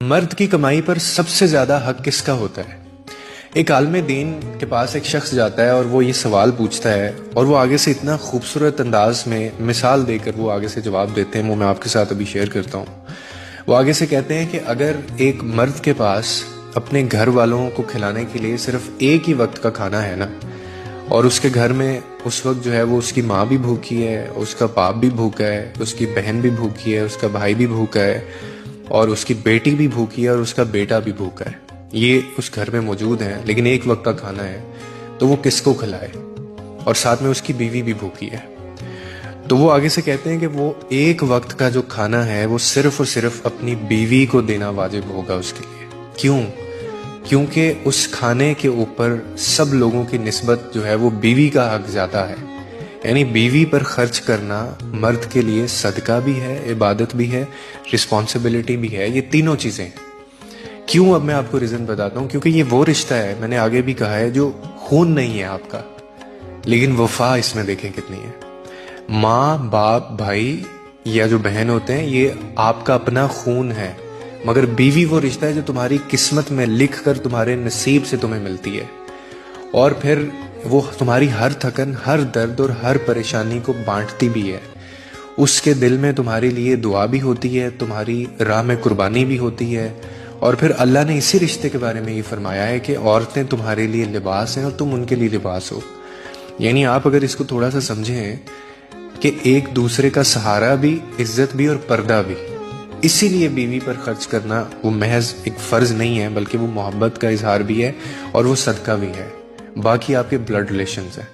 مرد کی کمائی پر سب سے زیادہ حق کس کا ہوتا ہے؟ ایک عالم دین کے پاس ایک شخص جاتا ہے اور وہ یہ سوال پوچھتا ہے اور وہ آگے سے اتنا خوبصورت انداز میں مثال دے کر وہ آگے سے جواب دیتے ہیں، وہ میں آپ کے ساتھ ابھی شیئر کرتا ہوں۔ وہ آگے سے کہتے ہیں کہ اگر ایک مرد کے پاس اپنے گھر والوں کو کھلانے کے لیے صرف ایک ہی وقت کا کھانا ہے نا، اور اس کے گھر میں اس وقت جو ہے وہ اس کی ماں بھی بھوکی ہے، اس کا باپ بھی بھوکا ہے، اس کی بہن بھی بھوکی ہے، اس کا بھائی بھی بھوکا ہے، اور اس کی بیٹی بھی بھوکی ہے، اور اس کا بیٹا بھی بھوکا ہے، یہ اس گھر میں موجود ہیں، لیکن ایک وقت کا کھانا ہے، تو وہ کس کو کھلائے؟ اور ساتھ میں اس کی بیوی بھی بھوکی ہے۔ تو وہ آگے سے کہتے ہیں کہ وہ ایک وقت کا جو کھانا ہے وہ صرف اور صرف اپنی بیوی کو دینا واجب ہوگا اس کے لیے۔ کیوں؟ کیونکہ اس کھانے کے اوپر سب لوگوں کی نسبت جو ہے وہ بیوی کا حق زیادہ ہے، یعنی بیوی پر خرچ کرنا مرد کے لیے صدقہ بھی ہے، عبادت بھی ہے، رسپانسبلٹی بھی ہے، یہ تینوں چیزیں ہیں۔ کیوں؟ اب میں آپ کو ریزن بتاتا ہوں۔ کیونکہ یہ وہ رشتہ ہے، میں نے آگے بھی کہا ہے، جو خون نہیں ہے آپ کا، لیکن وفا اس میں دیکھیں کتنی ہے۔ ماں، باپ، بھائی یا جو بہن ہوتے ہیں، یہ آپ کا اپنا خون ہے، مگر بیوی وہ رشتہ ہے جو تمہاری قسمت میں لکھ کر تمہارے نصیب سے تمہیں ملتی ہے، اور پھر وہ تمہاری ہر تھکن، ہر درد اور ہر پریشانی کو بانٹتی بھی ہے۔ اس کے دل میں تمہارے لیے دعا بھی ہوتی ہے، تمہاری راہ میں قربانی بھی ہوتی ہے، اور پھر اللہ نے اسی رشتے کے بارے میں یہ فرمایا ہے کہ عورتیں تمہارے لیے لباس ہیں اور تم ان کے لیے لباس ہو۔ یعنی آپ اگر اس کو تھوڑا سا سمجھیں کہ ایک دوسرے کا سہارا بھی، عزت بھی اور پردہ بھی، اسی لیے بیوی پر خرچ کرنا وہ محض ایک فرض نہیں ہے، بلکہ وہ محبت کا اظہار بھی ہے اور وہ صدقہ بھی ہے۔ باقی آپ کے بلڈ ریلیشنز ہیں۔